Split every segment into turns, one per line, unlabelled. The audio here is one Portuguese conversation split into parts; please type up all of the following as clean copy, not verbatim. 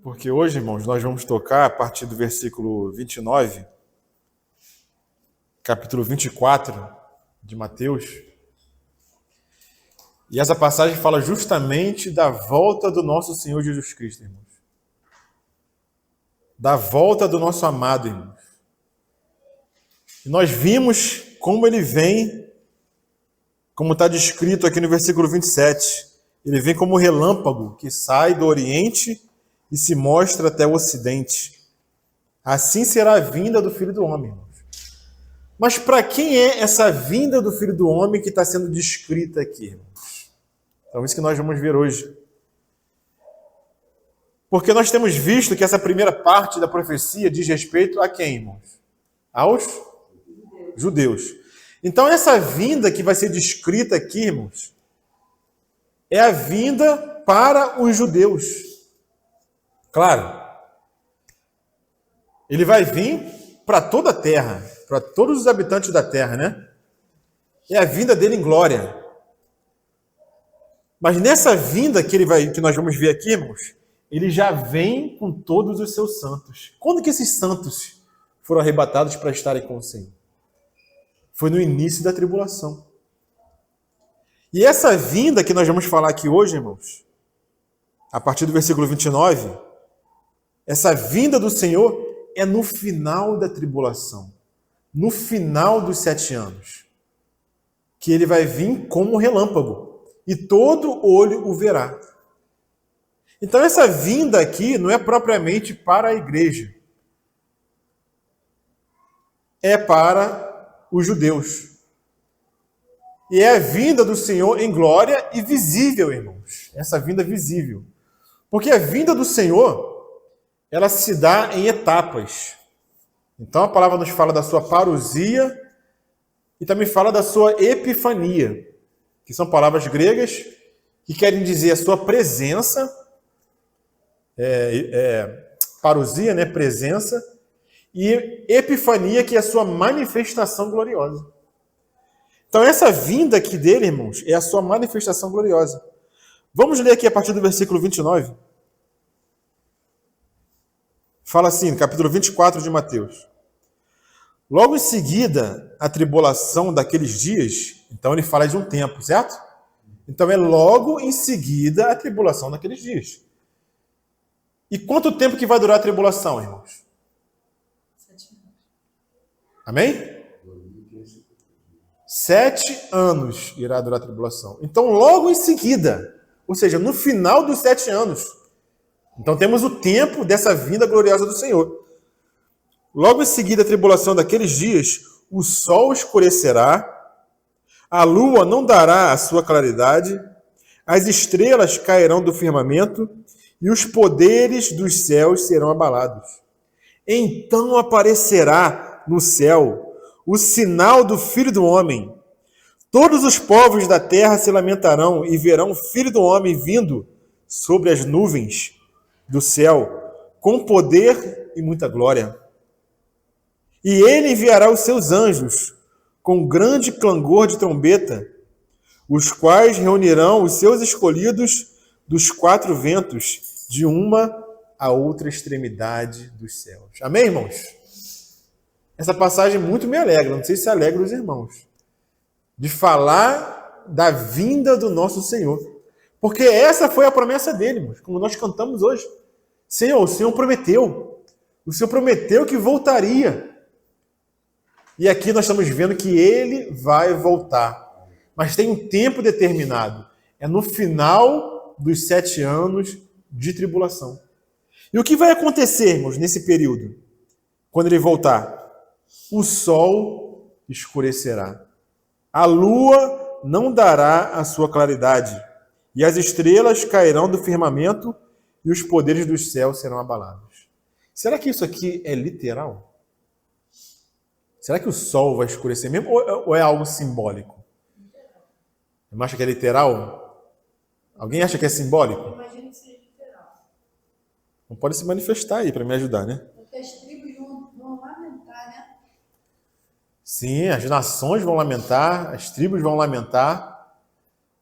Porque hoje, irmãos, nós vamos tocar a partir do versículo 29, capítulo 24 de Mateus. E essa passagem fala justamente da volta do nosso Senhor Jesus Cristo, irmãos. Da volta do nosso amado, irmãos. E nós vimos como ele vem, como está descrito aqui no versículo 27. Ele vem como relâmpago que sai do Oriente e se mostra até o Ocidente. Assim será a vinda do Filho do Homem, irmãos. Mas para quem é essa vinda do Filho do Homem que está sendo descrita aqui, irmãos? Então, isso que nós vamos ver hoje. Porque nós temos visto que essa primeira parte da profecia diz respeito a quem, irmãos? Aos judeus. Então, essa vinda que vai ser descrita aqui, irmãos, é a vinda para os judeus. Claro, ele vai vir para toda a terra, para todos os habitantes da terra, né? É a vinda dele em glória. Mas nessa vinda que nós vamos ver aqui, irmãos, ele já vem com todos os seus santos. Quando que esses santos foram arrebatados para estarem com o Senhor? Foi no início da tribulação. E essa vinda que nós vamos falar aqui hoje, irmãos, a partir do versículo 29, essa vinda do Senhor é no final da tribulação, no final dos 7 anos, que ele vai vir como um relâmpago, e todo olho o verá. Então essa vinda aqui não é propriamente para a igreja, é para os judeus. E é a vinda do Senhor em glória e visível, irmãos. Essa vinda visível. Porque a vinda do Senhor, ela se dá em etapas. Então a palavra nos fala da sua parousia e também fala da sua epifania, que são palavras gregas que querem dizer a sua presença, parousia, né, presença, e epifania, que é a sua manifestação gloriosa. Então essa vinda aqui dele, irmãos, é a sua manifestação gloriosa. Vamos ler aqui a partir do versículo 29. Fala assim, no capítulo 24 de Mateus. Logo em seguida, a tribulação daqueles dias, então ele fala de um tempo, certo? Então é logo em seguida a tribulação daqueles dias. E quanto tempo que vai durar a tribulação, irmãos?
7 anos.
Amém? 7 anos irá durar a tribulação. Então logo em seguida, ou seja, no final dos 7 anos, então temos o tempo dessa vinda gloriosa do Senhor. Logo em seguida a tribulação daqueles dias, o sol escurecerá, a lua não dará a sua claridade, as estrelas cairão do firmamento e os poderes dos céus serão abalados. Então aparecerá no céu o sinal do Filho do Homem. Todos os povos da terra se lamentarão e verão o Filho do Homem vindo sobre as nuvens do céu, com poder e muita glória. E ele enviará os seus anjos com grande clangor de trombeta, os quais reunirão os seus escolhidos dos 4 ventos, de uma a outra extremidade dos céus. Amém, irmãos? Essa passagem muito me alegra, não sei se alegra os irmãos, de falar da vinda do nosso Senhor. Porque essa foi a promessa dele, irmãos, como nós cantamos hoje. Senhor, o Senhor prometeu. O Senhor prometeu que voltaria. E aqui nós estamos vendo que ele vai voltar. Mas tem um tempo determinado. É no final dos 7 anos de tribulação. E o que vai acontecer, irmãos, nesse período? Quando ele voltar? O sol escurecerá. A lua não dará a sua claridade. E as estrelas cairão do firmamento e os poderes dos céus serão abalados. Será que isso aqui é literal? Será que o sol vai escurecer mesmo ou é algo simbólico? Você acha que é literal? Alguém acha que é simbólico?
Eu imagino que seja literal.
Não pode se manifestar aí para me ajudar, né?
Porque as tribos vão lamentar, né?
Sim, as nações vão lamentar, as tribos vão lamentar,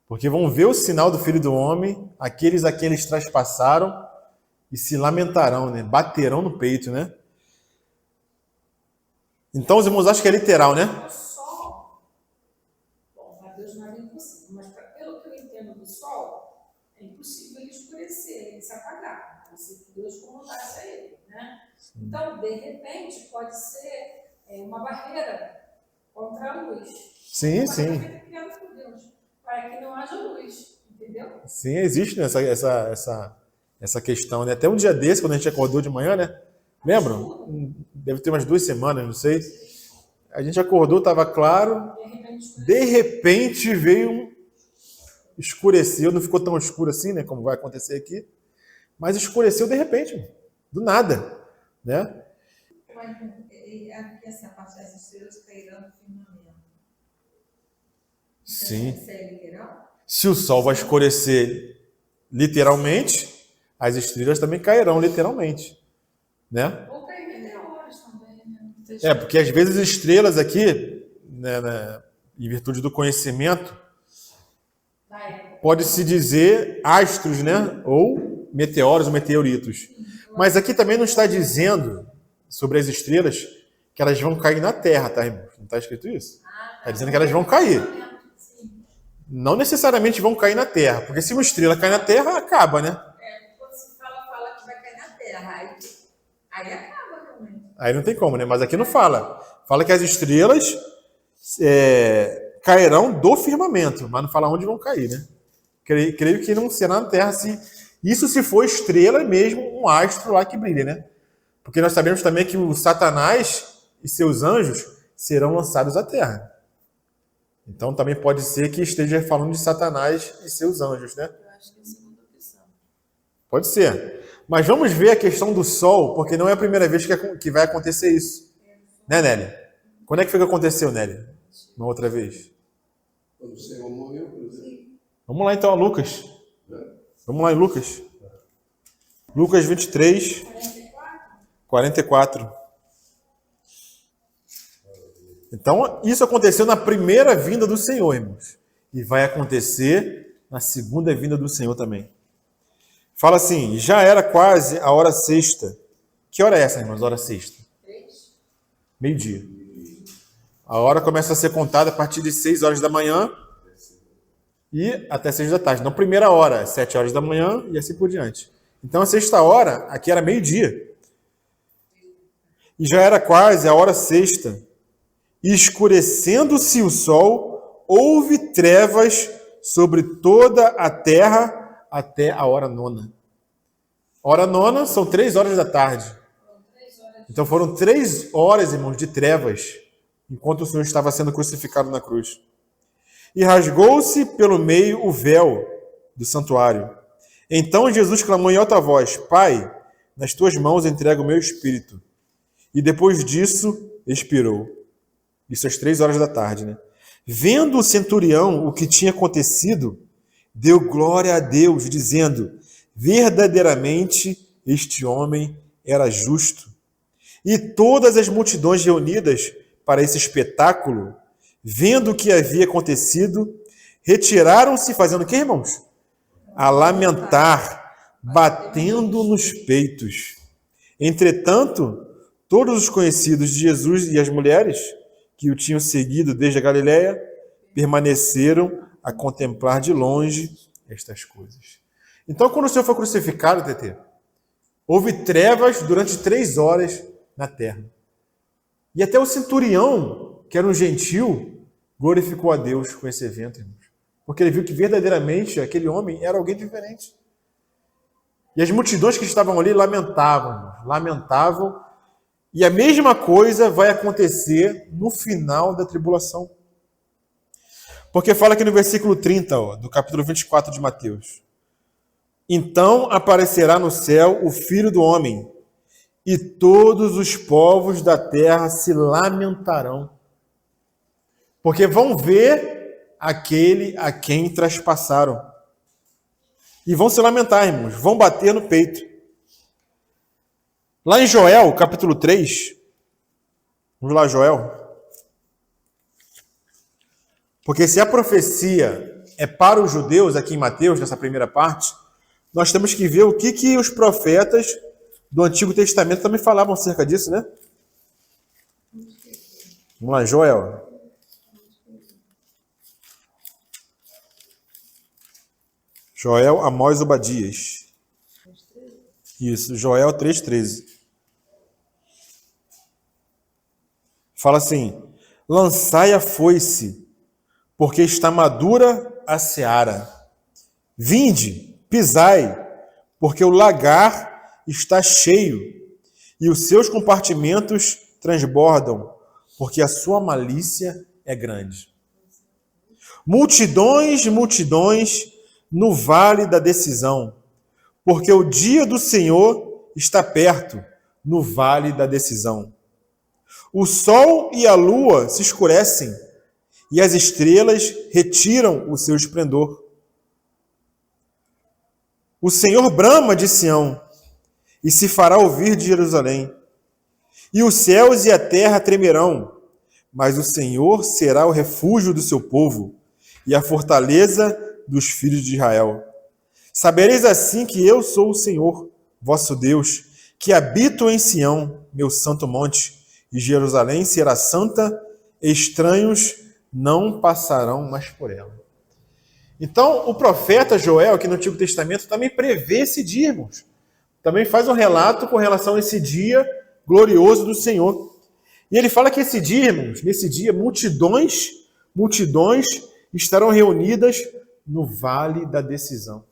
porque vão ver o sinal do Filho do Homem, aqueles a quem eles traspassaram, e se lamentarão, né? Baterão no peito, né? Então os irmãos acham que é literal, né?
O sol, bom, para Deus nada é impossível, mas pelo que eu entendo do sol, é impossível ele escurecer, ele se apagar, a não ser que Deus comandasse a ele, né? Então, de repente, pode ser uma barreira contra a luz.
Sim,
Uma
sim.
barreira criada por Deus, para que não haja luz, entendeu?
Sim, existe, né, essa questão, né? Até um dia desse, quando a gente acordou de manhã, né? Lembram? Deve ter umas 2 semanas, não sei. A gente acordou, estava claro. De repente veio escureceu, não ficou tão escuro assim, né? Como vai acontecer aqui. Mas escureceu de repente, do nada, né?
Aqui essa parte das estrelas cairão no firmamento.
Sim.
Isso é literal?
Se o sol vai escurecer literalmente, as estrelas também cairão literalmente, né?
Ou cair meteoros também, né?
É, porque às vezes as estrelas aqui, né, em virtude do conhecimento,
Da época.
pode-se dizer astros, né? Ou meteoros ou meteoritos. Mas aqui também não está dizendo sobre as estrelas que elas vão cair na Terra, tá, irmãos? Não está escrito isso? Está dizendo que elas vão cair.
Sim.
Não necessariamente vão cair na Terra, porque se uma estrela cai na Terra, acaba, né?
Quando se fala que vai cair na terra, aí acaba realmente.
Aí não tem como, né? Mas aqui não fala. Fala que as estrelas cairão do firmamento, mas não fala onde vão cair, né? Creio que não será na Terra se for estrela mesmo, um astro lá que brilha, né? Porque nós sabemos também que o Satanás e seus anjos serão lançados à Terra. Então também pode ser que esteja falando de Satanás e seus anjos, né?
Eu acho que é a segunda opção.
Pode ser. Mas vamos ver a questão do Sol, porque não é a primeira vez que vai acontecer isso. Né, Nélia? Quando é que foi que aconteceu, Nélia? Uma outra vez?
Quando o Senhor morreu, por exemplo.
Vamos lá então, Lucas. Vamos lá em Lucas. Lucas 23, 44. Então, isso aconteceu na primeira vinda do Senhor, irmãos. E vai acontecer na segunda vinda do Senhor também. Fala assim, já era quase a hora sexta. Que hora é essa, irmãos? Hora sexta?
3.
Meio-dia. A hora começa a ser contada a partir de 6 horas da manhã e até 6 da tarde. Não, primeira hora, 7 horas da manhã e assim por diante. Então, a sexta hora, aqui era meio-dia. E já era quase a hora sexta. E escurecendo-se o sol, houve trevas sobre toda a terra até a hora nona. Hora nona são 3 horas da tarde. Então foram 3 horas, irmãos, de trevas, enquanto o Senhor estava sendo crucificado na cruz. E rasgou-se pelo meio o véu do santuário. Então Jesus clamou em alta voz, Pai, nas tuas mãos entrego o meu espírito. E depois disso, expirou. Isso às 3 horas da tarde, né? Vendo o centurião o que tinha acontecido, deu glória a Deus, dizendo, verdadeiramente este homem era justo. E todas as multidões reunidas para esse espetáculo, vendo o que havia acontecido, retiraram-se, fazendo o que, irmãos? A lamentar, batendo nos peitos. Entretanto, todos os conhecidos de Jesus e as mulheres que o tinham seguido desde a Galiléia permaneceram a contemplar de longe estas coisas. Então, quando o Senhor foi crucificado, TT, houve trevas durante 3 horas na terra. E até o centurião, que era um gentil, glorificou a Deus com esse evento, irmãos. Porque ele viu que verdadeiramente aquele homem era alguém diferente. E as multidões que estavam ali lamentavam. E a mesma coisa vai acontecer no final da tribulação. Porque fala aqui no versículo 30, do capítulo 24 de Mateus. Então aparecerá no céu o Filho do Homem, e todos os povos da terra se lamentarão. Porque vão ver aquele a quem traspassaram. E vão se lamentar, irmãos, vão bater no peito. Lá em Joel, capítulo 3, vamos lá, Joel. Porque se a profecia é para os judeus, aqui em Mateus, nessa primeira parte, nós temos que ver o que os profetas do Antigo Testamento também falavam acerca disso, né? Vamos lá, Joel. Joel, Amós, Obadias. Isso, Joel 3,13. Fala assim: lançai a foice, porque está madura a seara. Vinde, pisai, porque o lagar está cheio, e os seus compartimentos transbordam, porque a sua malícia é grande. Multidões, multidões no vale da decisão, porque o dia do Senhor está perto, no vale da decisão. O sol e a lua se escurecem, e as estrelas retiram o seu esplendor. O Senhor brama de Sião, e se fará ouvir de Jerusalém. E os céus e a terra tremerão, mas o Senhor será o refúgio do seu povo, e a fortaleza dos filhos de Israel. Sabereis assim que eu sou o Senhor, vosso Deus, que habito em Sião, meu santo monte, e Jerusalém será santa, e estranhos não passarão mais por ela. Então, o profeta Joel, aqui no Antigo Testamento, também prevê esse dia, irmãos. Também faz um relato com relação a esse dia glorioso do Senhor. E ele fala que esse dia, irmãos, nesse dia, multidões estarão reunidas no Vale da Decisão.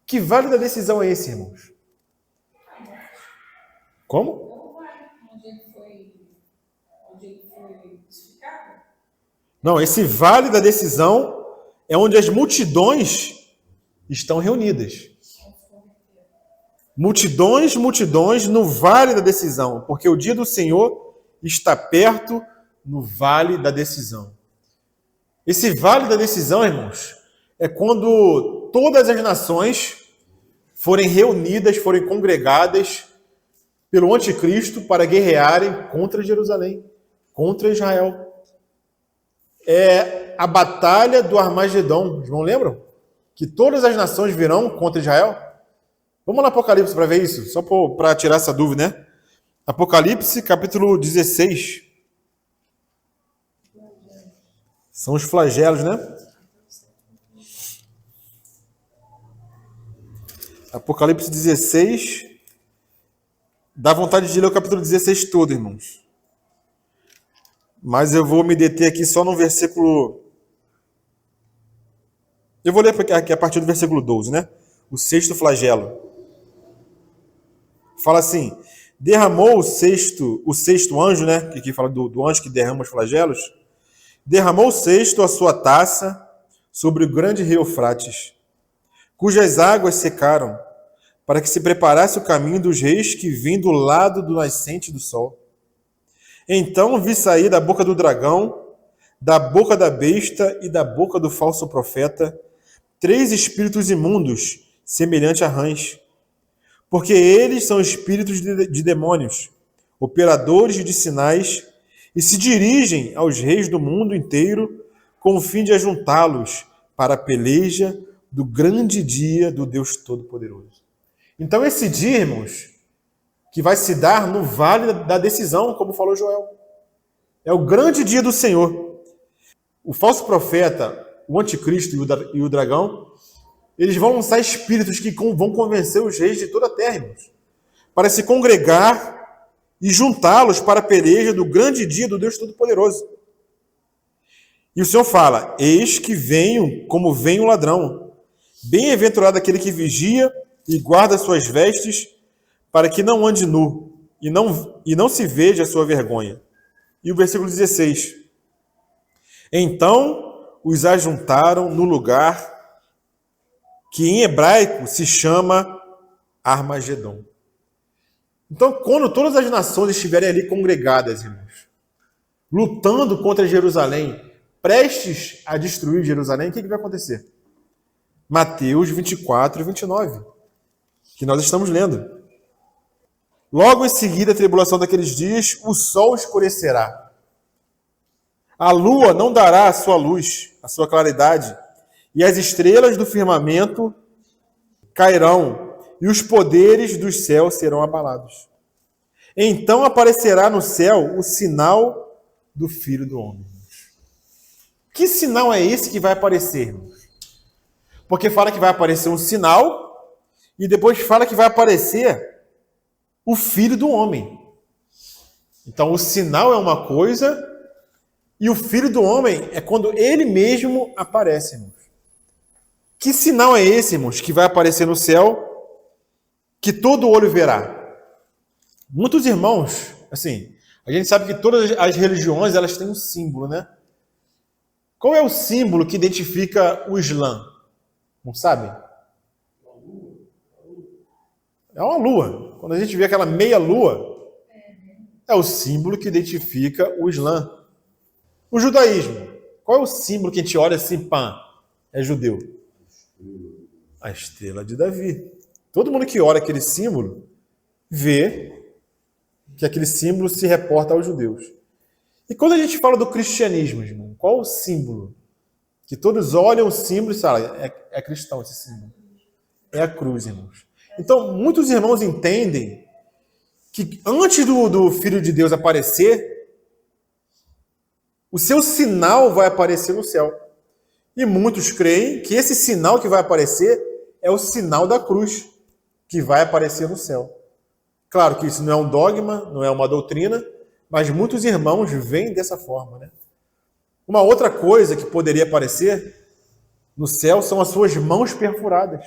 Que Vale da Decisão é esse, irmãos? Como?
Onde ele foi crucificado?
Não, esse Vale da Decisão é onde as multidões estão reunidas. Multidões no Vale da Decisão, porque o dia do Senhor está perto no Vale da Decisão. Esse Vale da Decisão, irmãos, é quando todas as nações forem reunidas, forem congregadas pelo anticristo para guerrearem contra Jerusalém, contra Israel. É a batalha do Armagedon. Os irmãos lembram? Que todas as nações virão contra Israel? Vamos no Apocalipse para ver isso, só para tirar essa dúvida, né? Apocalipse, capítulo 16. São os flagelos, né? Apocalipse 16. Dá vontade de ler o capítulo 16 todo, irmãos. Mas eu vou me deter aqui só no versículo... Eu vou ler aqui a partir do versículo 12, né? O sexto flagelo. Fala assim: derramou o sexto anjo, né? Que aqui fala do anjo que derrama os flagelos. Derramou o sexto a sua taça sobre o grande rio Eufrates, cujas águas secaram, para que se preparasse o caminho dos reis que vêm do lado do nascente do sol. Então vi sair da boca do dragão, da boca da besta e da boca do falso profeta 3 espíritos imundos, semelhantes a rãs, porque eles são espíritos de demônios, operadores de sinais, e se dirigem aos reis do mundo inteiro com o fim de ajuntá-los para a peleja do grande dia do Deus Todo-Poderoso. Então esse dia, irmãos, que vai se dar no Vale da Decisão, como falou Joel, é o grande dia do Senhor. O falso profeta, o anticristo e o dragão, eles vão lançar espíritos que vão convencer os reis de toda a terra, irmãos, para se congregar e juntá-los para a peleja do grande dia do Deus Todo-Poderoso. E o Senhor fala: eis que venho como vem o ladrão. Bem-aventurado aquele que vigia e guarda suas vestes, para que não ande nu e não se veja a sua vergonha. E o versículo 16. Então os ajuntaram no lugar que em hebraico se chama Armagedon. Então, quando todas as nações estiverem ali congregadas, irmãos, lutando contra Jerusalém, prestes a destruir Jerusalém, o que vai acontecer? Mateus 24 e 29, que nós estamos lendo. Logo em seguida, a tribulação daqueles dias, o sol escurecerá. A lua não dará a sua luz, a sua claridade, e as estrelas do firmamento cairão e os poderes dos céus serão abalados. Então aparecerá no céu o sinal do Filho do Homem. Que sinal é esse que vai aparecer, irmãos? Porque fala que vai aparecer um sinal e depois fala que vai aparecer o Filho do Homem. Então o sinal é uma coisa e o Filho do Homem é quando ele mesmo aparece, irmãos. Que sinal é esse, irmãos, que vai aparecer no céu que todo olho verá? Muitos irmãos, assim, a gente sabe que todas as religiões elas têm um símbolo, né? Qual é o símbolo que identifica o Islã? Não sabe? É uma lua. Quando a gente vê aquela meia lua, é o símbolo que identifica o Islã. O judaísmo. Qual é o símbolo que a gente olha assim, pá, é judeu? A estrela de Davi. Todo mundo que olha aquele símbolo vê que aquele símbolo se reporta aos judeus. E quando a gente fala do cristianismo, irmão, qual o símbolo? Que todos olham o símbolo e falam, é cristão esse símbolo. É a cruz, irmãos. Então, muitos irmãos entendem que antes do Filho de Deus aparecer, o seu sinal vai aparecer no céu. E muitos creem que esse sinal que vai aparecer é o sinal da cruz, que vai aparecer no céu. Claro que isso não é um dogma, não é uma doutrina, mas muitos irmãos veem dessa forma, né? Uma outra coisa que poderia aparecer no céu são as suas mãos perfuradas.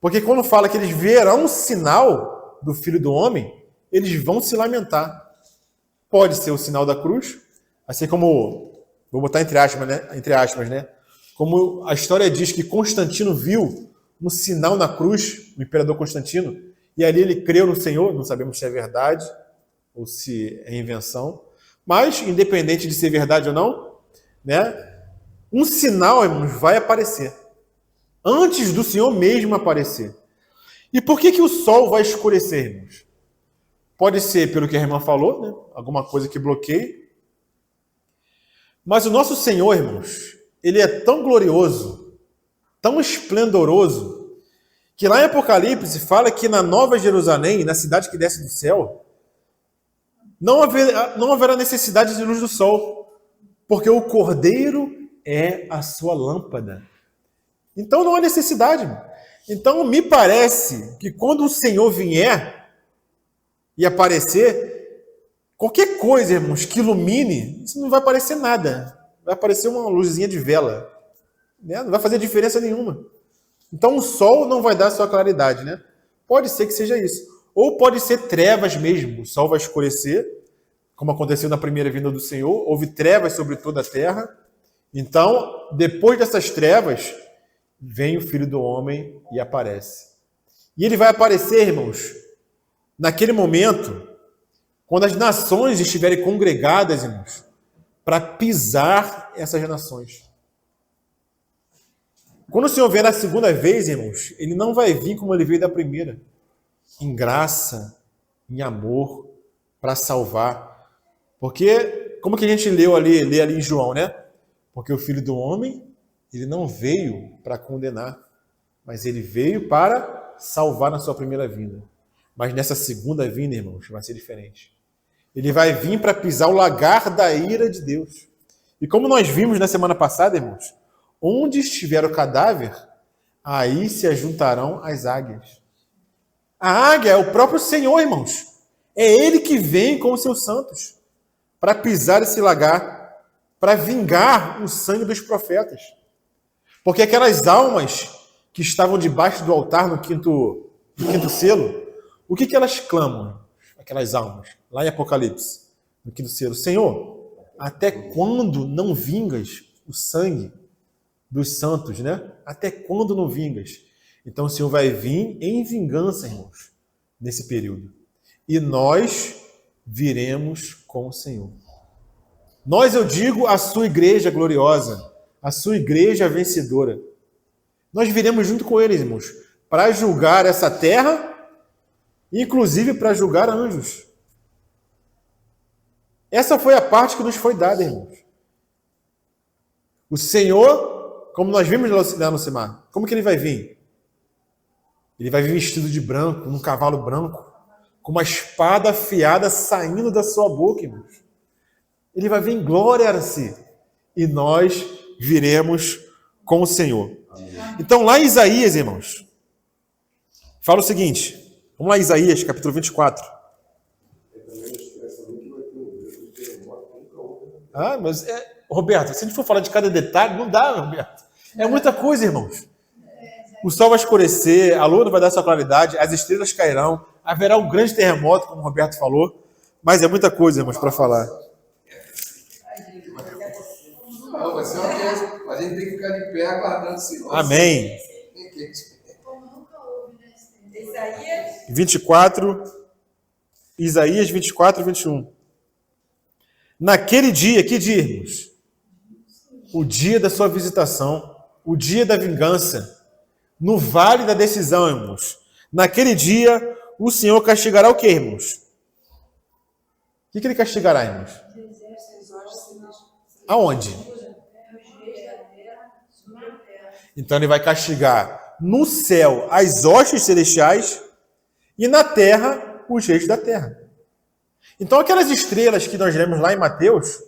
Porque quando fala que eles verão um sinal do Filho do Homem, eles vão se lamentar. Pode ser o sinal da cruz, assim como, vou botar entre aspas, né? Como a história diz que Constantino viu um sinal na cruz, o imperador Constantino, e ali ele creu no Senhor, não sabemos se é verdade ou se é invenção, mas, independente de ser verdade ou não, né, um sinal, irmãos, vai aparecer, antes do Senhor mesmo aparecer. E por que o sol vai escurecer, irmãos? Pode ser pelo que a irmã falou, né, alguma coisa que bloqueie, mas o nosso Senhor, irmãos, ele é tão glorioso, tão esplendoroso, que lá em Apocalipse fala que na Nova Jerusalém, na cidade que desce do céu, não haverá necessidade de luz do sol, porque o Cordeiro é a sua lâmpada. Então não há necessidade. Então me parece que quando o Senhor vier e aparecer, qualquer coisa, irmãos, que ilumine, isso não vai aparecer nada. Vai aparecer uma luzinha de vela. Né? Não vai fazer diferença nenhuma. Então o sol não vai dar a sua claridade, né? Pode ser que seja isso. Ou pode ser trevas mesmo. O sol vai escurecer, como aconteceu na primeira vinda do Senhor. Houve trevas sobre toda a terra. Então, depois dessas trevas, vem o Filho do Homem e aparece. E ele vai aparecer, irmãos, naquele momento, quando as nações estiverem congregadas, irmãos, para pisar essas nações. Quando o Senhor vier a segunda vez, irmãos, ele não vai vir como ele veio da primeira, em graça, em amor, para salvar. Porque, como que a gente lê ali em João, né? Porque o Filho do Homem, ele não veio para condenar, mas ele veio para salvar na sua primeira vinda. Mas nessa segunda vinda, irmãos, vai ser diferente. Ele vai vir para pisar o lagar da ira de Deus. E como nós vimos na semana passada, irmãos, onde estiver o cadáver, aí se ajuntarão as águias. A águia é o próprio Senhor, irmãos. É Ele que vem com os seus santos para pisar esse lagar, para vingar o sangue dos profetas. Porque aquelas almas que estavam debaixo do altar no quinto selo, o que elas clamam? Aquelas almas, lá em Apocalipse, no quinto selo. Senhor, até quando não vingas o sangue dos santos, né? Até quando não vingas? Então o Senhor vai vir em vingança, irmãos, nesse período. E nós viremos com o Senhor. Nós, eu digo, a sua igreja gloriosa, a sua igreja vencedora. Nós viremos junto com eles, irmãos, para julgar essa terra, inclusive para julgar anjos. Essa foi a parte que nos foi dada, irmãos. O Senhor, como nós vimos lá no Semar, como que ele vai vir? Ele vai vir vestido de branco, num cavalo branco, com uma espada afiada saindo da sua boca, irmãos. Ele vai vir em glória-se, e nós viremos com o Senhor. Então, lá em Isaías, irmãos, fala o seguinte. Vamos lá, Isaías, capítulo 24. Ah, mas, Roberto, se a gente for falar de cada detalhe, não dá, Roberto. É muita coisa, irmãos. O sol vai escurecer, a lua não vai dar sua claridade, as estrelas cairão, haverá um grande terremoto, como o Roberto falou, mas é muita coisa, irmãos, para falar.
Não, vai ser uma coisa. A gente tem que ficar de pé aguardando o Senhor.
Amém.
Isaías
24, Isaías 24, 21. Naquele dia, que dia, irmãos? O dia da sua visitação, o dia da vingança, no vale da decisão, irmãos. Naquele dia, o Senhor castigará o quê, irmãos? O que ele castigará, irmãos? Aonde? Então ele vai castigar no céu as hostes celestiais e na terra os reis da terra. Então aquelas estrelas que nós lemos lá em Mateus,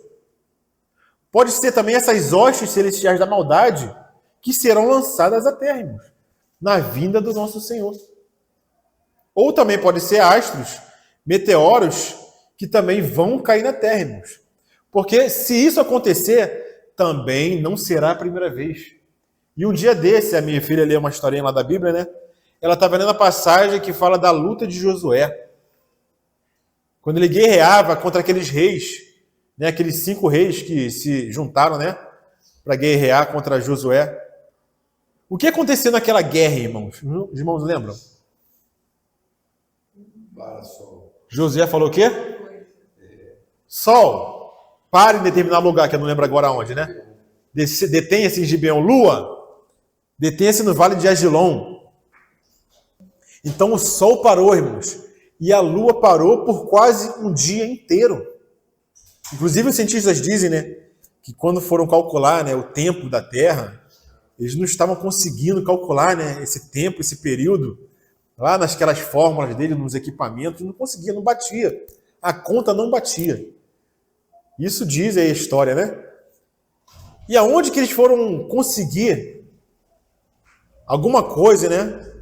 pode ser também essas hostes celestiais da maldade que serão lançadas à terra, irmãos, na vinda do nosso Senhor. Ou também pode ser astros, meteoros, que também vão cair na terra, irmãos. Porque se isso acontecer, também não será a primeira vez. E um dia desse, a minha filha leu uma historinha lá da Bíblia, né? Ela estava lendo a passagem que fala da luta de Josué. Quando ele guerreava contra aqueles reis, né? Aqueles 5 reis que se juntaram, né? Para guerrear contra Josué. O que aconteceu naquela guerra, irmãos? Os irmãos lembram? Josué falou o quê? Sol, pare em determinado lugar, que eu não lembro agora onde, né? Detenha-se em Gibeão. Lua, detenha-se no vale de Agilon. Então o sol parou, irmãos, e a lua parou por quase um dia inteiro. Inclusive os cientistas dizem, né, que quando foram calcular, né, o tempo da Terra, eles não estavam conseguindo calcular, né, esse tempo, esse período, lá nasquelas fórmulas dele, nos equipamentos, não conseguia, não batia. A conta não batia. Isso diz aí a história, né? E aonde que eles foram conseguir alguma coisa, né,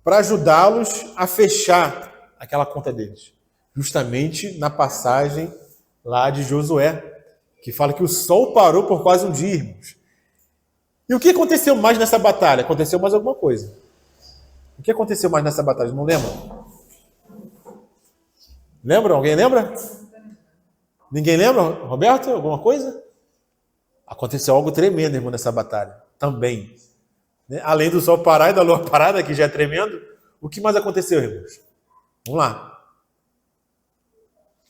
para ajudá-los a fechar aquela conta deles? Justamente na passagem lá de Josué, que fala que o sol parou por quase um dia, irmãos. E o que aconteceu mais nessa batalha? Aconteceu mais alguma coisa. O que aconteceu mais nessa batalha? Não lembram? Lembram? Alguém lembra? Ninguém lembra? Roberto, alguma coisa? Aconteceu algo tremendo, irmão, nessa batalha. Também. Além do sol parar e da lua parada, que já é tremendo, o que mais aconteceu, irmãos? Vamos lá.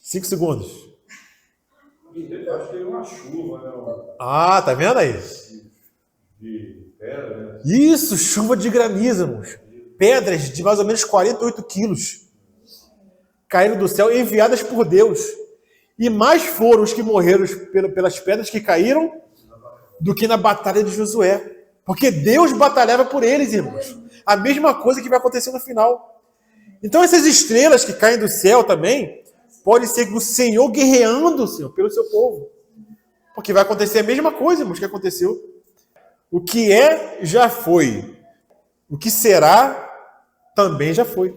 5 segundos.
Eu acho que teve uma chuva, né?
Ah, tá vendo aí?
De pedra, né?
Isso, chuva de granizo, irmãos. Pedras de mais ou menos 48 quilos caíram do céu, enviadas por Deus. E mais foram os que morreram pelas pedras que caíram do que na batalha de Josué. Porque Deus batalhava por eles, irmãos. A mesma coisa que vai acontecer no final. Então essas estrelas que caem do céu também, pode ser o Senhor guerreando, Senhor, pelo seu povo. Porque vai acontecer a mesma coisa, irmãos, que aconteceu. O que é, já foi. O que será, também já foi.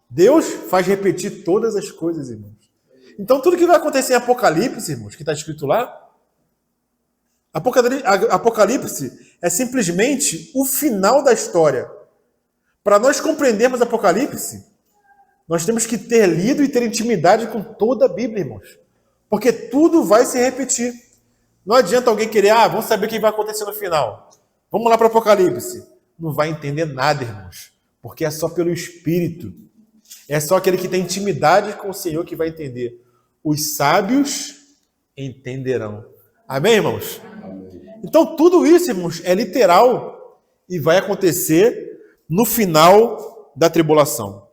Deus faz repetir todas as coisas, irmãos. Então, tudo que vai acontecer em Apocalipse, irmãos, que está escrito lá, Apocalipse é simplesmente o final da história. Para nós compreendermos Apocalipse, nós temos que ter lido e ter intimidade com toda a Bíblia, irmãos. Porque tudo vai se repetir. Não adianta alguém querer, vamos saber o que vai acontecer no final. Vamos lá para Apocalipse. Não vai entender nada, irmãos. Porque é só pelo Espírito. É só aquele que tem intimidade com o Senhor que vai entender. Os sábios entenderão. Amém, irmãos? Amém. Então, tudo isso, irmãos, é literal e vai acontecer no final da tribulação.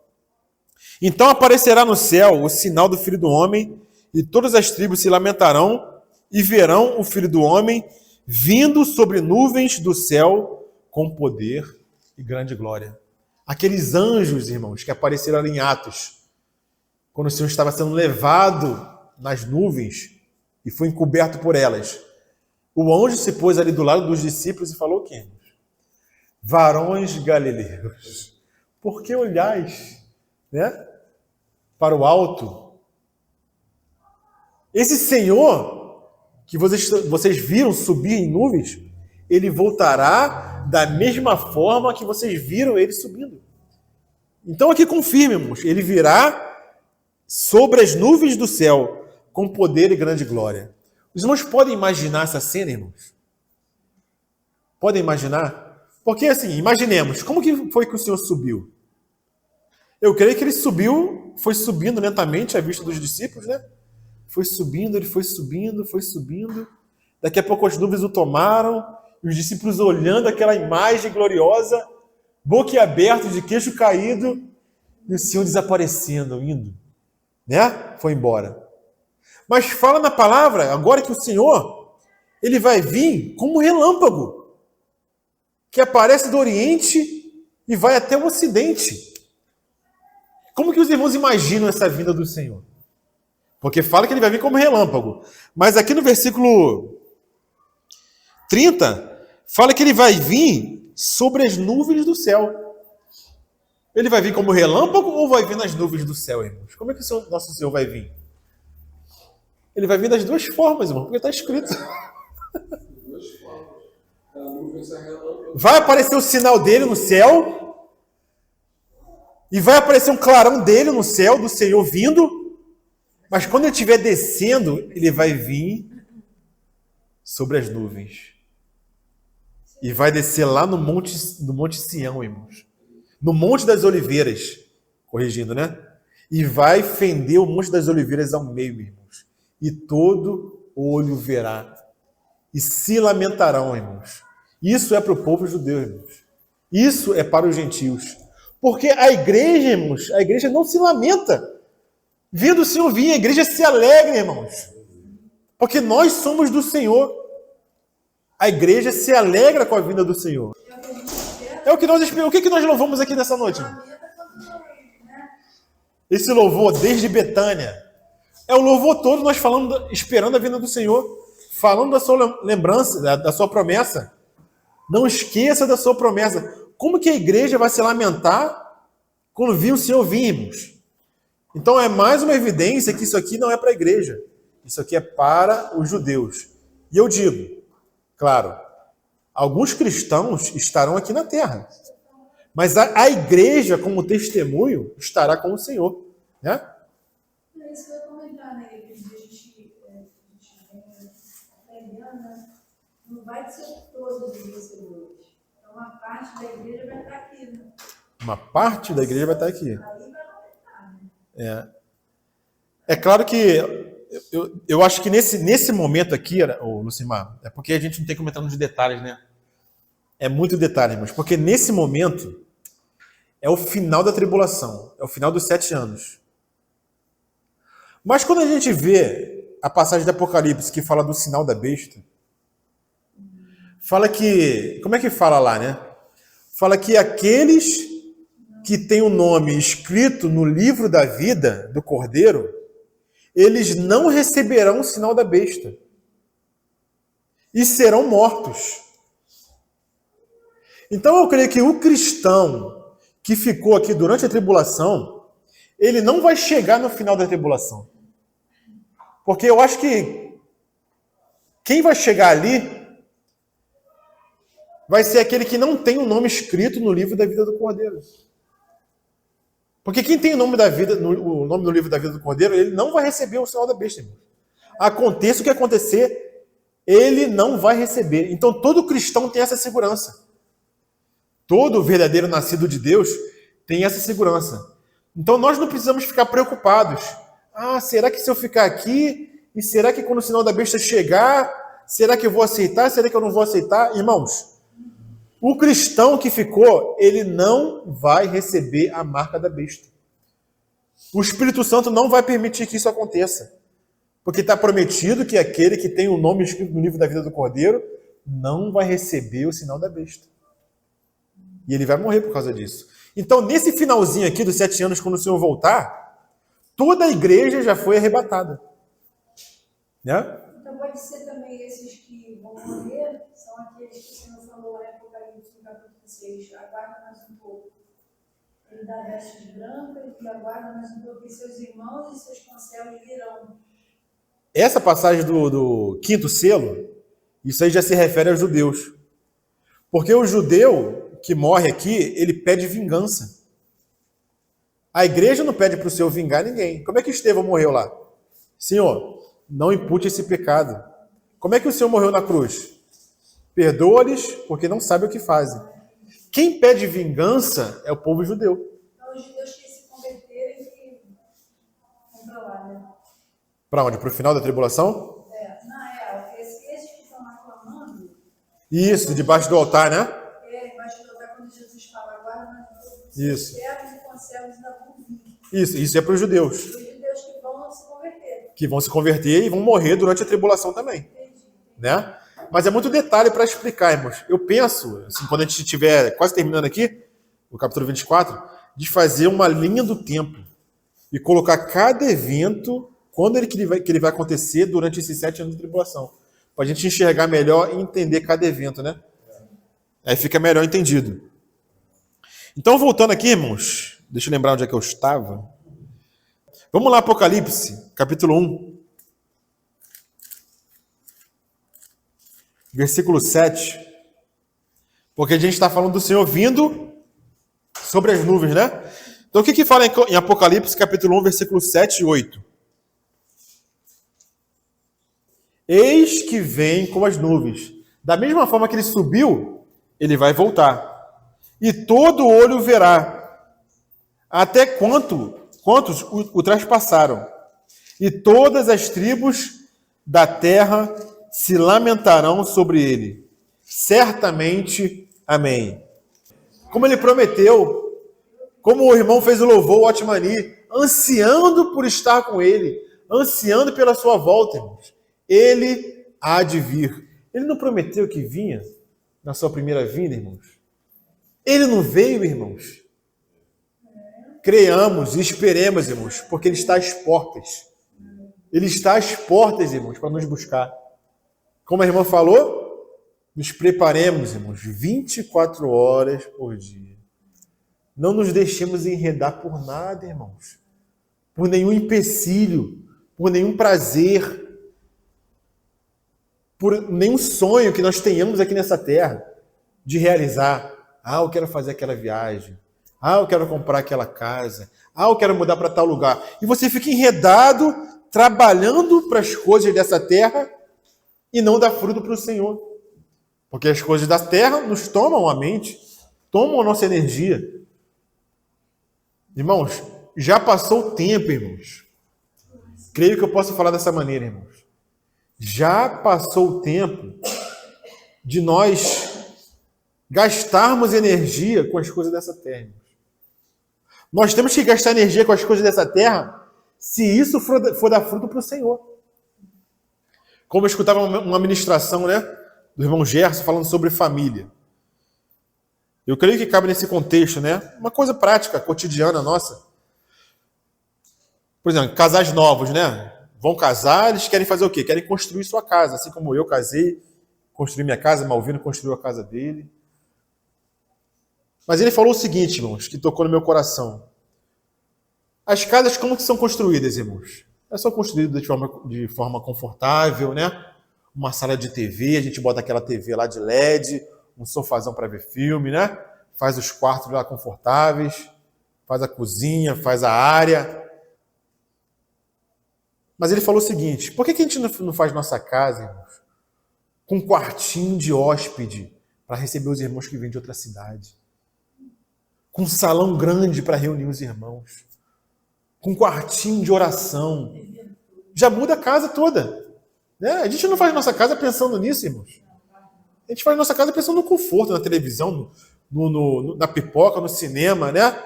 Então aparecerá no céu o sinal do Filho do Homem, e todas as tribos se lamentarão e verão o Filho do Homem vindo sobre nuvens do céu com poder e grande glória. Aqueles anjos, irmãos, que apareceram ali em Atos, quando o Senhor estava sendo levado nas nuvens e foi encoberto por elas. O anjo se pôs ali do lado dos discípulos e falou o quê? Varões galileus, por que olhais, né, para o alto? Esse Senhor que vocês viram subir em nuvens, ele voltará da mesma forma que vocês viram ele subindo. Então aqui confirmemos, ele virá sobre as nuvens do céu com poder e grande glória. Os irmãos podem imaginar essa cena, irmãos? Podem imaginar? Porque assim, imaginemos, como que foi que o Senhor subiu? Eu creio que ele subiu, foi subindo lentamente à vista dos discípulos, né? Foi subindo, ele foi subindo, foi subindo. Daqui a pouco as nuvens o tomaram, e os discípulos olhando aquela imagem gloriosa, boquiaberto, de queixo caído, e o Senhor desaparecendo, indo, né? Foi embora. Mas fala na palavra, agora que o Senhor, ele vai vir como um relâmpago, que aparece do Oriente e vai até o Ocidente. Como que os irmãos imaginam essa vinda do Senhor? Porque fala que ele vai vir como relâmpago. Mas aqui no versículo 30, fala que ele vai vir sobre as nuvens do céu. Ele vai vir como relâmpago ou vai vir nas nuvens do céu, irmãos? Como é que o nosso Senhor vai vir? Ele vai vir das duas formas, irmão, porque está escrito. Vai aparecer o sinal dele no céu e vai aparecer um clarão dele no céu, do Senhor vindo, mas quando ele estiver descendo, ele vai vir sobre as nuvens e vai descer lá no Monte Sião, irmãos, no Monte das Oliveiras, corrigindo, né? E vai fender o Monte das Oliveiras ao meio, irmãos, e todo olho verá e se lamentarão, irmãos. Isso é para o povo judeu, irmãos. Isso é para os gentios. Porque a igreja, irmãos, a igreja não se lamenta. Vendo o Senhor vir, a igreja se alegra, irmãos. Porque nós somos do Senhor. A igreja se alegra com a vinda do Senhor. É o que nós esperamos. O que nós louvamos aqui nessa noite? Esse louvor desde Betânia. É o louvor todo nós falando, esperando a vinda do Senhor. Falando da sua lembrança, da sua promessa. Não esqueça da sua promessa. Como que a igreja vai se lamentar quando vir o Senhor virmos? Então é mais uma evidência que isso aqui não é para a igreja. Isso aqui é para os judeus. E eu digo, claro, alguns cristãos estarão aqui na terra. Mas a igreja, como testemunho, estará com o Senhor. Né?
É isso que eu ia comentar, né? Que a gente aprendendo, né? Não vai ser todos os vencedores. Então, uma parte da igreja vai estar aqui, né?
Uma parte da igreja vai estar aqui.
Aí vai aumentar, né?
É claro que eu acho que nesse momento aqui, Lucimar, é porque a gente não tem como entrar nos detalhes, né? É muito detalhe, irmãos. Porque nesse momento é o final da tribulação. É o final dos 7 anos. Mas quando a gente vê a passagem do Apocalipse que fala do sinal da besta, fala que... Como é que fala lá, né? Fala que aqueles que têm o nome escrito no livro da vida do Cordeiro, eles não receberão o sinal da besta e serão mortos. Então eu creio que o cristão que ficou aqui durante a tribulação, ele não vai chegar no final da tribulação. Porque eu acho que quem vai chegar ali vai ser aquele que não tem o nome escrito no livro da vida do Cordeiro. Porque quem tem o nome no livro da vida do Cordeiro, ele não vai receber o sinal da besta, irmão. Aconteça o que acontecer, ele não vai receber. Então todo cristão tem essa segurança. Todo verdadeiro nascido de Deus tem essa segurança. Então nós não precisamos ficar preocupados. Ah, será que se eu ficar aqui, e será que quando o sinal da besta chegar, será que eu vou aceitar, será que eu não vou aceitar? Irmãos, o cristão que ficou, ele não vai receber a marca da besta. O Espírito Santo não vai permitir que isso aconteça. Porque está prometido que aquele que tem o nome escrito no livro da vida do Cordeiro não vai receber o sinal da besta. E ele vai morrer por causa disso. Então, nesse finalzinho aqui dos 7 anos, quando o Senhor voltar, toda a igreja já foi arrebatada. Né?
Então pode ser também esses que vão morrer, são aqueles que o Senhor falou lá em Apocalipse, no capítulo 6, aguarda mais um pouco. Ele dá vestes brancas e aguarda mais um pouco, e seus irmãos e seus conselhos virão.
Essa passagem do 5º selo, isso aí já se refere aos judeus. Porque o judeu que morre aqui, ele pede vingança. A igreja não pede para o Senhor vingar ninguém. Como é que Estevão morreu lá? Senhor, não impute esse pecado. Como é que o Senhor morreu na cruz? Perdoa-lhes, porque não sabem o que fazem. Quem pede vingança é o povo judeu.
Então os judeus que se converterem que vão para lá, né?
Para onde? Para o final da tribulação?
Na real, esses que estão aclamando,
Isso, debaixo do altar, né?
embaixo do altar, quando Jesus fala, aguarda mais um pouco,
Isso.
servos e conselhos ainda vão vir.
Isso é para os judeus.
Os judeus que vão se converter.
Que vão se converter e vão morrer durante a tribulação também. Né? Mas é muito detalhe para explicar, irmãos. Eu penso, assim, quando a gente estiver quase terminando aqui, o capítulo 24, de fazer uma linha do tempo e colocar cada evento, quando que ele vai acontecer durante esses 7 anos de tribulação. Para a gente enxergar melhor e entender cada evento, né? Aí fica melhor entendido. Então, voltando aqui, irmãos, deixa eu lembrar onde é que eu estava. Vamos lá, Apocalipse, capítulo 1. Versículo 7. Porque a gente está falando do Senhor vindo sobre as nuvens, né? Então, o que fala em Apocalipse, capítulo 1, versículo 7 e 8? Eis que vem com as nuvens. Da mesma forma que ele subiu, ele vai voltar. E todo olho verá, até quantos o traspassaram. E todas as tribos da terra se lamentarão sobre ele. Certamente, amém. Como ele prometeu, como o irmão fez o louvor, o Otmani, ansiando por estar com ele, ansiando pela sua volta, irmãos. Ele há de vir. Ele não prometeu que vinha na sua primeira vinda, irmãos? Ele não veio, irmãos? Creiamos e esperemos, irmãos, porque ele está às portas. Ele está às portas, irmãos, para nos buscar. Como a irmã falou, nos preparemos, irmãos, 24 horas por dia. Não nos deixemos enredar por nada, irmãos. Por nenhum empecilho, por nenhum prazer, por nenhum sonho que nós tenhamos aqui nessa terra de realizar. Ah, eu quero fazer aquela viagem. Ah, eu quero comprar aquela casa. Ah, eu quero mudar para tal lugar. E você fica enredado, trabalhando para as coisas dessa terra e não dá fruto para o Senhor. Porque as coisas da terra nos tomam a mente, tomam a nossa energia. Irmãos, já passou o tempo, irmãos. Creio que eu posso falar dessa maneira, irmãos. Já passou o tempo de nós gastarmos energia com as coisas dessa terra. Nós temos que gastar energia com as coisas dessa terra se isso for dar fruto para o Senhor. Como eu escutava uma ministração, né, do irmão Gerson falando sobre família. Eu creio que cabe nesse contexto, né? Uma coisa prática, cotidiana nossa. Por exemplo, casais novos, né? Vão casar, eles querem fazer o quê? Querem construir sua casa. Assim como eu casei, construí minha casa, Malvino construiu a casa dele. Mas ele falou o seguinte, irmãos, que tocou no meu coração. As casas como que são construídas, irmãos? Elas são construídas de forma confortável, né? Uma sala de TV, a gente bota aquela TV lá de LED, um sofazão para ver filme, né? Faz os quartos lá confortáveis, faz a cozinha, faz a área. Mas ele falou o seguinte, por que a gente não faz nossa casa, irmãos, com um quartinho de hóspede para receber os irmãos que vêm de outra cidade? Com um salão grande para reunir os irmãos? Com um quartinho de oração? Já muda a casa toda. Né? A gente não faz nossa casa pensando nisso, irmãos. A gente faz nossa casa pensando no conforto, na televisão, na pipoca, no cinema, né?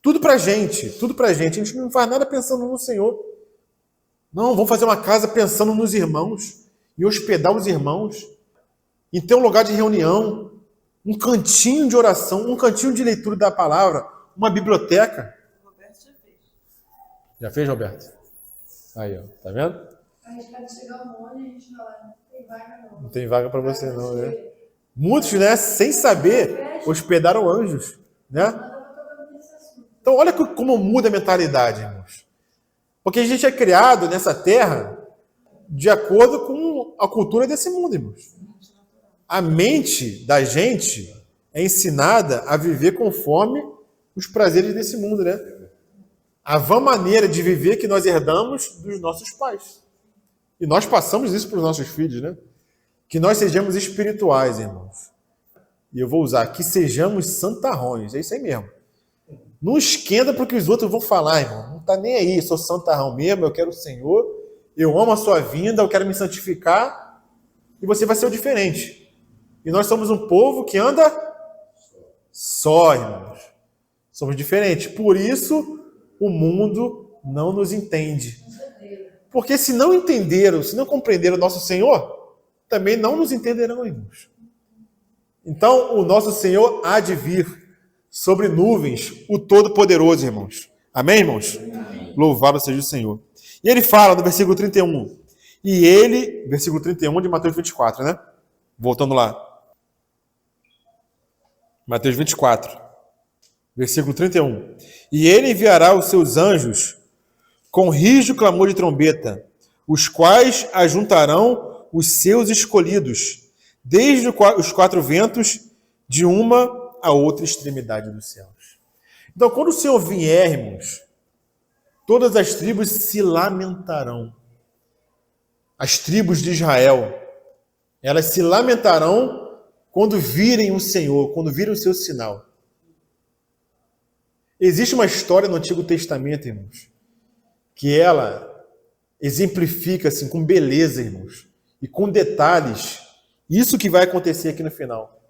Tudo pra gente, tudo pra gente. A gente não faz nada pensando no Senhor. Não, vamos fazer uma casa pensando nos irmãos, e hospedar os irmãos, em ter um lugar de reunião, um cantinho de oração, um cantinho de leitura da palavra, uma biblioteca.
O Roberto já fez.
Já fez, Roberto? Aí, ó, tá vendo?
A gente pode chegar um monte e a gente fala, não tem vaga não.
Não tem vaga para você não, né? Muitos, né, sem saber, hospedaram anjos, né? Então, olha como muda a mentalidade, irmãos. Porque a gente é criado nessa terra de acordo com a cultura desse mundo, irmãos. A mente da gente é ensinada a viver conforme os prazeres desse mundo, né? A vã maneira de viver que nós herdamos dos nossos pais. E nós passamos isso para os nossos filhos, né? Que nós sejamos espirituais, irmãos. E eu vou usar, que sejamos santarrões. É isso aí mesmo. Não esquenta para o que os outros vão falar, irmão. Não está nem aí, sou santarrão mesmo, eu quero o Senhor, eu amo a sua vinda, eu quero me santificar, e você vai ser o diferente. E nós somos um povo que anda só, irmãos. Somos diferentes. Por isso, o mundo não nos entende. Porque se não entenderam, se não compreenderam o nosso Senhor, também não nos entenderão, irmãos. Então, o nosso Senhor há de vir sobre nuvens, o Todo-Poderoso, irmãos. Amém, irmãos? Amém. Louvado seja o Senhor. E ele fala no versículo 31. E ele, versículo 31 de Mateus 24, né? Voltando lá. Mateus 24, versículo 31. E ele enviará os seus anjos com rijo clamor de trombeta, os quais ajuntarão os seus escolhidos, desde os quatro ventos, de uma a outra extremidade dos céus. Então, quando o Senhor vier, irmãos, todas as tribos se lamentarão. As tribos de Israel, elas se lamentarão quando virem o Senhor, quando virem o seu sinal. Existe uma história no Antigo Testamento, irmãos, que ela exemplifica assim, com beleza, irmãos, e com detalhes, isso que vai acontecer aqui no final.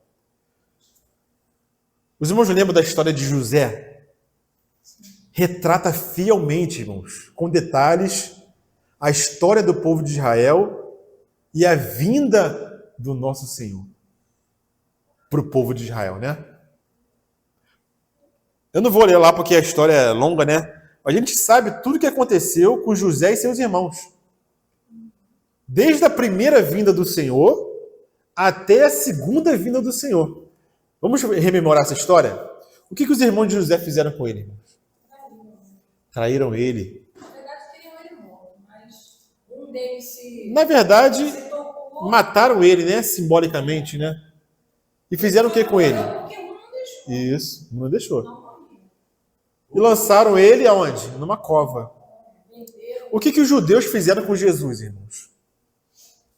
Os irmãos lembram da história de José? Retrata fielmente, irmãos, com detalhes, a história do povo de Israel e a vinda do nosso Senhor para o povo de Israel, né? Eu não vou ler lá porque a história é longa, né? A gente sabe tudo o que aconteceu com José e seus irmãos. Desde a primeira vinda do Senhor até a segunda vinda do Senhor. Vamos rememorar essa história? O que os irmãos de José fizeram com ele, irmãos? Traíram ele.
Na verdade, queriam ele morto, mas um deles
Na verdade,
se tocou.
mataram ele, né? Simbolicamente, né? E fizeram o que com ele?
Porque um não deixou.
Isso, não deixou.
Não morreu.
E lançaram ele aonde? Numa cova.
Venderam.
O que os judeus fizeram com Jesus, irmãos?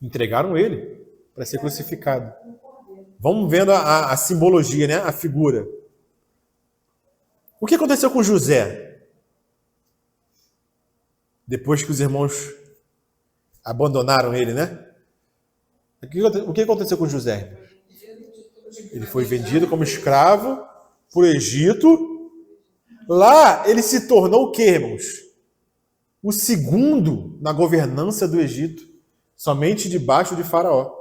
Entregaram ele para ser crucificado. Vamos vendo a simbologia, né? A figura. O que aconteceu com José? Depois que os irmãos abandonaram ele, né? O que aconteceu com José, irmãos? Ele foi vendido como escravo para o Egito. Lá ele se tornou o quê, irmãos? O segundo na governança do Egito, somente debaixo de Faraó.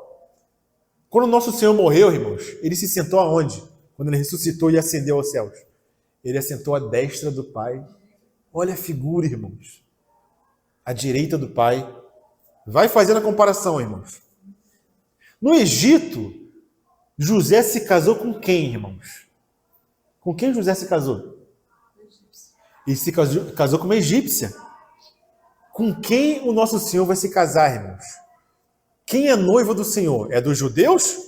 Quando o nosso Senhor morreu, irmãos, ele se sentou aonde? Quando ele ressuscitou e ascendeu aos céus. Ele assentou à destra do Pai. Olha a figura, irmãos. À direita do Pai. Vai fazendo a comparação, irmãos. No Egito, José se casou com quem, irmãos? Com quem José se casou? Ele se casou com uma egípcia. Com quem o nosso Senhor vai se casar, irmãos? Quem é noiva do Senhor? É dos judeus?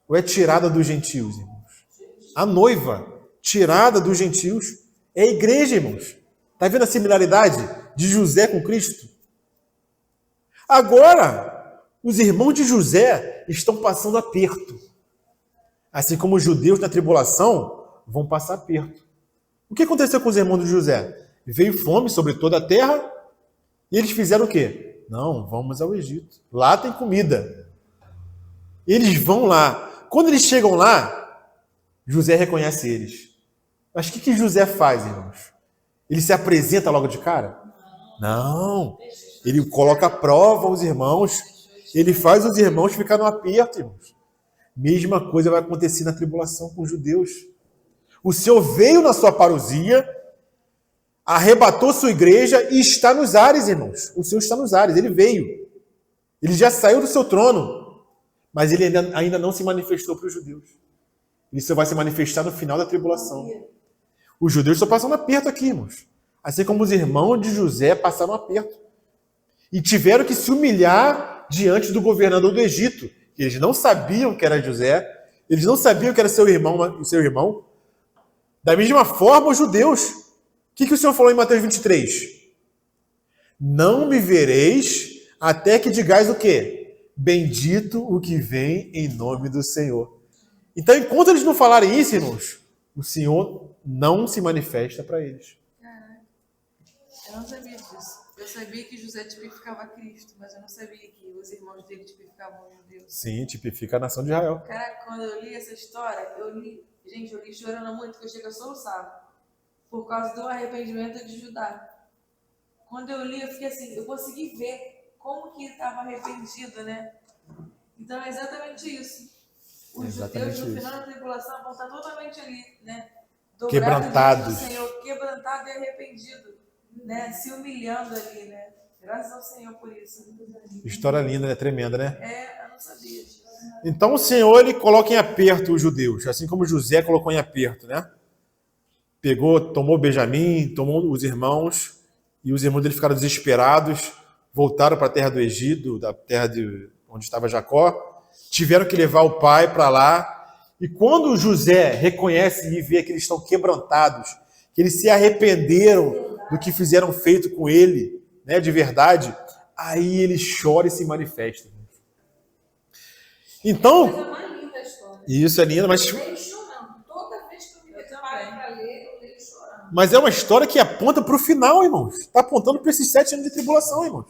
Ou é tirada dos gentios, irmãos? A noiva tirada dos gentios é a igreja, irmãos. Está vendo a similaridade de José com Cristo? Agora, os irmãos de José estão passando aperto. Assim como os judeus na tribulação vão passar aperto. O que aconteceu com os irmãos de José? Veio fome sobre toda a terra e eles fizeram o quê? Não, vamos ao Egito. Lá tem comida. Eles vão lá. Quando eles chegam lá, José reconhece eles. Mas o que José faz, irmãos? Ele se apresenta logo de cara? Não. Ele coloca à prova os irmãos. Ele faz os irmãos ficar no aperto, irmãos. Mesma coisa vai acontecer na tribulação com os judeus. O Senhor veio na sua parousia, arrebatou sua igreja e está nos ares, irmãos. O Senhor está nos ares, ele veio. Ele já saiu do seu trono, mas ele ainda não se manifestou para os judeus. Ele só vai se manifestar no final da tribulação. Os judeus estão passando aperto aqui, irmãos. Assim como os irmãos de José passaram aperto. E tiveram que se humilhar diante do governador do Egito. Eles não sabiam que era José, eles não sabiam que era seu irmão. Da mesma forma, os judeus. O que o Senhor falou em Mateus 23? Não me vereis até que digais o quê? Bendito o que vem em nome do Senhor. Então, enquanto eles não falarem isso, irmãos, o Senhor não se manifesta para eles.
Caraca, eu não sabia disso. Eu sabia que José tipificava Cristo, mas eu não sabia que os irmãos dele tipificavam os judeus.
Sim, tipifica a nação de Israel.
Caraca, quando eu li essa história, eu li chorando muito, que eu cheguei a soluçar, por causa do arrependimento de Judá. Quando eu li, eu fiquei assim, eu consegui ver como que ele estava arrependido, né? Então é exatamente isso. Os judeus, no final da tribulação, vão estar totalmente ali, né?
Quebrantados.
Do Senhor, quebrantado e arrependido, né? Se humilhando ali, né? Graças ao Senhor por isso.
História linda, né? Tremenda, né?
Eu não sabia disso.
Então o Senhor, ele coloca em aperto os judeus, assim como José colocou em aperto, né? Tomou Benjamim, tomou os irmãos, e os irmãos dele ficaram desesperados, voltaram para a terra do Egito, da terra onde estava Jacó, tiveram que levar o pai para lá, e quando José reconhece e vê que eles estão quebrantados, que eles se arrependeram do que fizeram feito com ele, né, de verdade, aí ele chora e se manifesta. Então,
Coisa mais linda a história.
isso é lindo, mas
Eu leio chorando. Toda vez que eu me paro para ler, eu leio chorando.
Mas é uma história que aponta para o final, irmãos. Está apontando para esses 7 anos de tribulação, irmãos.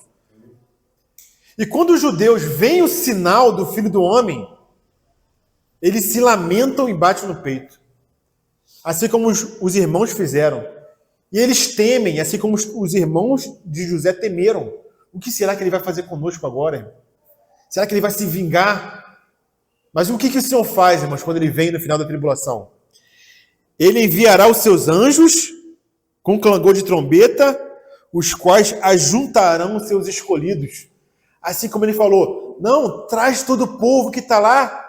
E quando os judeus veem o sinal do Filho do Homem, eles se lamentam e batem no peito. Assim como os irmãos fizeram. E eles temem, assim como os irmãos de José temeram. O que será que ele vai fazer conosco agora, irmão? Será que ele vai se vingar? Mas o que o Senhor faz, irmãos, quando ele vem no final da tribulação? Ele enviará os seus anjos com clangor de trombeta, os quais ajuntarão os seus escolhidos. Assim como ele falou, não, traz todo o povo que está lá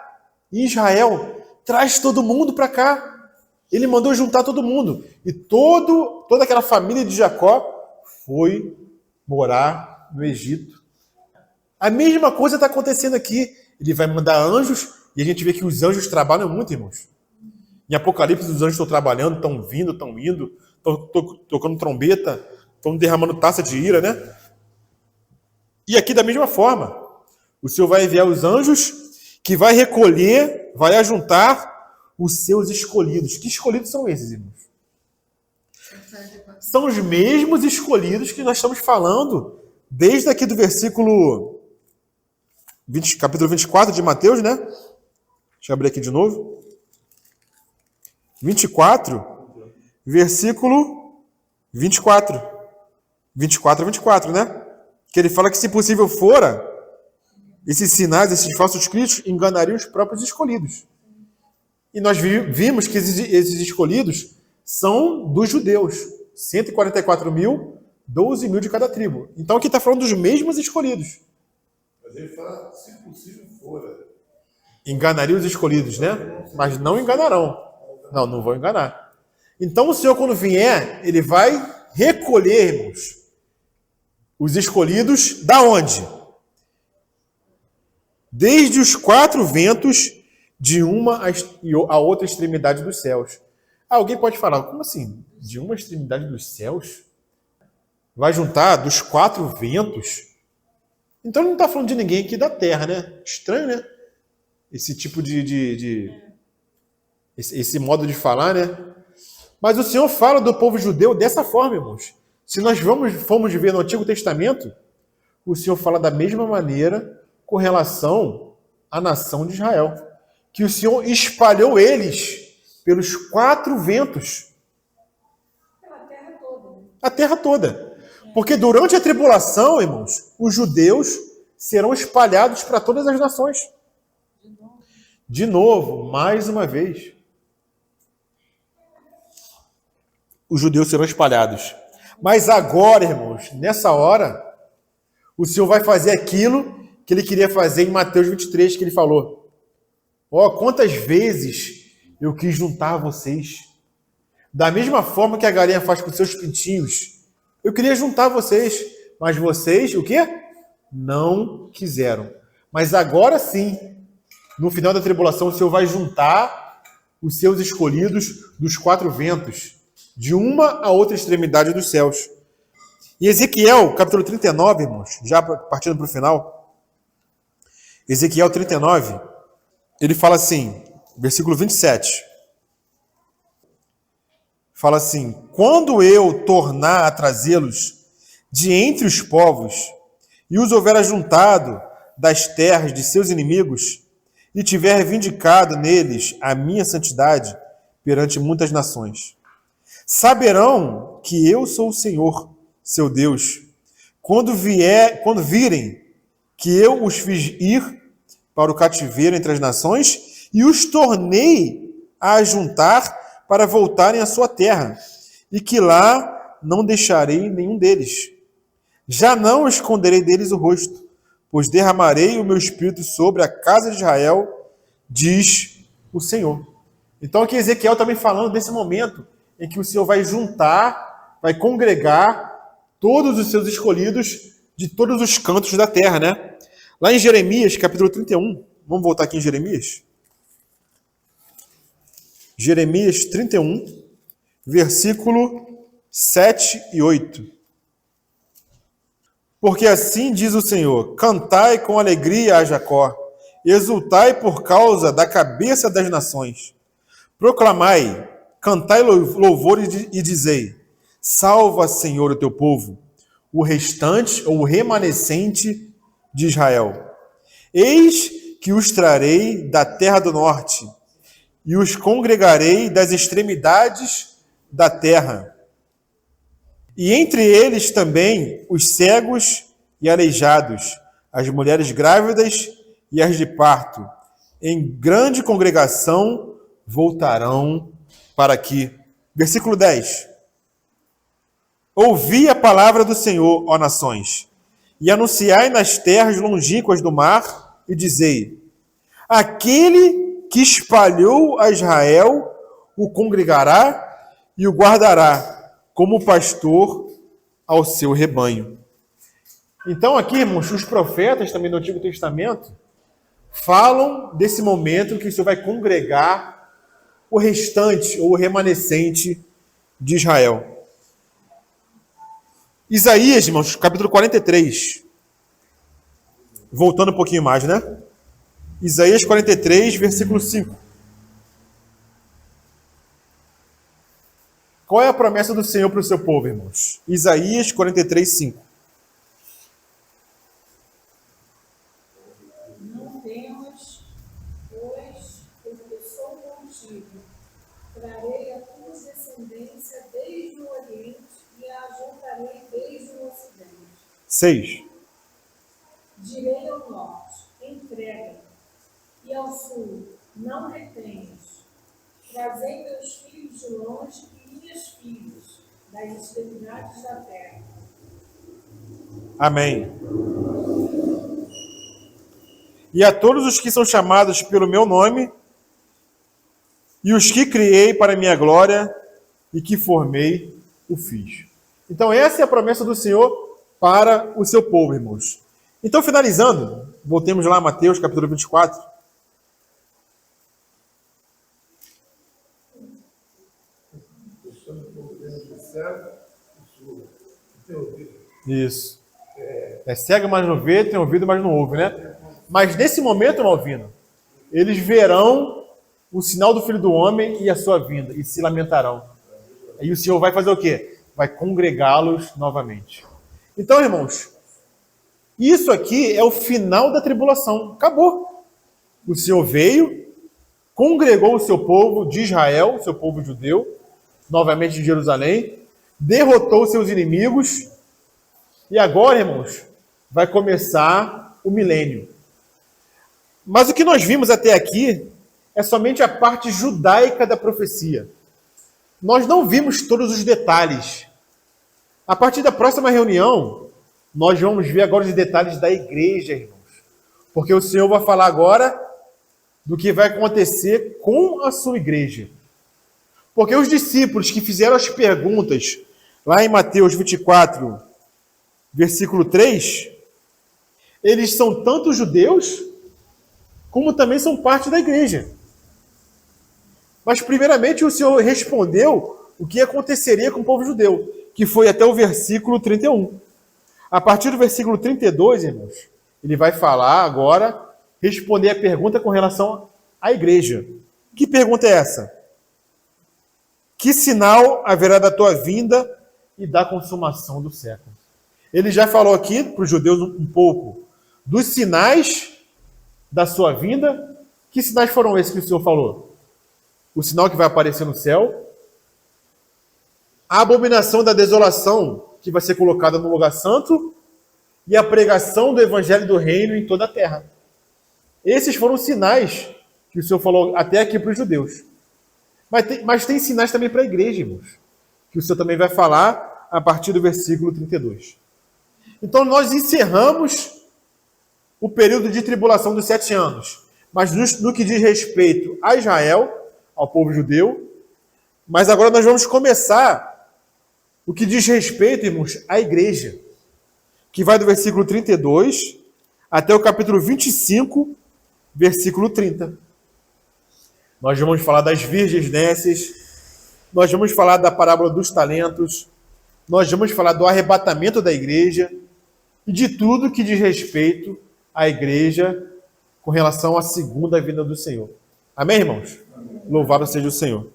em Israel, traz todo mundo para cá. Ele mandou juntar todo mundo. E toda aquela família de Jacó foi morar no Egito. A mesma coisa está acontecendo aqui. Ele vai mandar anjos, e a gente vê que os anjos trabalham muito, irmãos. Em Apocalipse, os anjos estão trabalhando, estão vindo, estão indo, estão tocando trombeta, estão derramando taça de ira, né? E aqui da mesma forma, o Senhor vai enviar os anjos que vai recolher, vai ajuntar os seus escolhidos. Que escolhidos são esses, irmãos? São os mesmos escolhidos que nós estamos falando desde aqui do versículo capítulo 24 de Mateus, né? Deixa eu abrir aqui de novo. 24, versículo 24. 24 a 24, né? Que ele fala que, se possível fora, esses sinais, esses falsos cristos, enganariam os próprios escolhidos. E nós vimos que esses escolhidos são dos judeus. 144 mil, 12 mil de cada tribo. Então aqui está falando dos mesmos escolhidos.
Mas ele fala, se possível fora.
Enganaria os escolhidos, né? Mas não enganarão. Não vão enganar. Então o Senhor, quando vier, ele vai recolher, irmãos, os escolhidos da onde? Desde os 4 ventos, de uma a outra extremidade dos céus. Alguém pode falar, como assim? De uma extremidade dos céus? Vai juntar dos 4 ventos? Então ele não está falando de ninguém aqui da terra, né? Estranho, né? Esse tipo esse modo de falar, né? Mas o Senhor fala do povo judeu dessa forma, irmãos. Se nós formos ver no Antigo Testamento, o Senhor fala da mesma maneira com relação à nação de Israel. Que o Senhor espalhou eles pelos 4 ventos.
Pela terra toda. Né?
A terra toda. Porque durante a tribulação, irmãos, os judeus serão espalhados para todas as nações. de novo, mais uma vez, os judeus serão espalhados. Mas agora, irmãos, nessa hora, o Senhor vai fazer aquilo que ele queria fazer em Mateus 23, que ele falou. Ó, quantas vezes eu quis juntar vocês. Da mesma forma que a galinha faz com seus pintinhos. Eu queria juntar vocês, mas vocês, o quê? Não quiseram. Mas agora sim, no final da tribulação, o Senhor vai juntar os seus escolhidos dos quatro ventos, de uma a outra extremidade dos céus. E Ezequiel, capítulo 39, irmãos, já partindo para o final, Ezequiel 39, ele fala assim, versículo 27, fala assim, quando eu tornar a trazê-los de entre os povos, e os houver ajuntado das terras de seus inimigos, e tiver vindicado neles a minha santidade perante muitas nações, saberão que eu sou o Senhor, seu Deus, quando virem que eu os fiz ir para o cativeiro entre as nações e os tornei a ajuntar para voltarem à sua terra, e que lá não deixarei nenhum deles. Já não esconderei deles o rosto, pois derramarei o meu espírito sobre a casa de Israel, diz o Senhor. Então aqui Ezequiel também falando desse momento em que o Senhor vai juntar, vai congregar todos os seus escolhidos de todos os cantos da terra, né? Lá em Jeremias, capítulo 31, vamos voltar aqui em Jeremias. Jeremias 31, versículo 7 e 8. Porque assim diz o Senhor, cantai com alegria a Jacó, exultai por causa da cabeça das nações. Proclamai, cantai louvores e dizei, salva, Senhor, o teu povo, o restante ou o remanescente de Israel. Eis que os trarei da terra do norte e os congregarei das extremidades da terra. E entre eles também os cegos e aleijados, as mulheres grávidas e as de parto, em grande congregação voltarão para aqui. Versículo 10. Ouvi a palavra do Senhor, ó nações, e anunciai nas terras longínquas do mar, e dizei, aquele que espalhou a Israel o congregará e o guardará, como pastor ao seu rebanho. Então aqui, irmãos, os profetas também do Antigo Testamento falam desse momento que o Senhor vai congregar o restante ou o remanescente de Israel. Isaías, irmãos, capítulo 43. Voltando um pouquinho mais, né? Isaías 43, versículo 5. Qual é a promessa do Senhor para o seu povo, irmãos? Isaías 43, 5.
Não temas, pois, porque sou contigo. Trarei a tua descendência desde o Oriente e a ajuntarei desde o Ocidente.
6.
Direi ao norte, entrega, e ao sul, não retenhas. Trazei meus filhos de longe e minhas filhas, das extremidades da terra.
Amém. E a todos os que são chamados pelo meu nome, e os que criei para a minha glória, e que formei, o fiz. Então essa é a promessa do Senhor para o seu povo, irmãos. Então, finalizando, voltemos lá a Mateus, capítulo 24. Isso. É cego, mas não vê, tem ouvido, mas não ouve, né? Mas nesse momento, Malvino, eles verão o sinal do Filho do Homem e a sua vinda, e se lamentarão. E o Senhor vai fazer o quê? Vai congregá-los novamente. Então, irmãos, isso aqui é o final da tribulação. Acabou. O Senhor veio, congregou o seu povo de Israel, seu povo judeu, novamente de Jerusalém, derrotou seus inimigos, e agora, irmãos, vai começar o milênio. Mas o que nós vimos até aqui é somente a parte judaica da profecia. Nós não vimos todos os detalhes. A partir da próxima reunião, nós vamos ver agora os detalhes da igreja, irmãos. Porque o Senhor vai falar agora do que vai acontecer com a sua igreja. Porque os discípulos que fizeram as perguntas, lá em Mateus 24, versículo 3, eles são tanto judeus, como também são parte da igreja. Mas, primeiramente, o Senhor respondeu o que aconteceria com o povo judeu, que foi até o versículo 31. A partir do versículo 32, irmãos, ele vai falar agora, responder a pergunta com relação à igreja. Que pergunta é essa? Que sinal haverá da tua vinda e da consumação do século? Ele já falou aqui para os judeus um pouco dos sinais da sua vinda. Que sinais foram esses que o Senhor falou? O sinal que vai aparecer no céu, a abominação da desolação que vai ser colocada no lugar santo e a pregação do evangelho do reino em toda a terra. Esses foram os sinais que o Senhor falou até aqui para os judeus. Mas tem sinais também para a igreja, irmãos, que o Senhor também vai falar a partir do versículo 32. Então nós encerramos o período de tribulação dos 7 anos, mas no que diz respeito a Israel, ao povo judeu, mas agora nós vamos começar o que diz respeito, irmãos, à igreja, que vai do versículo 32 até o capítulo 25, versículo 30. Nós vamos falar das virgens nécias, nós vamos falar da parábola dos talentos, nós vamos falar do arrebatamento da igreja e de tudo que diz respeito à igreja com relação à segunda vinda do Senhor. Amém, irmãos? Louvado seja o Senhor.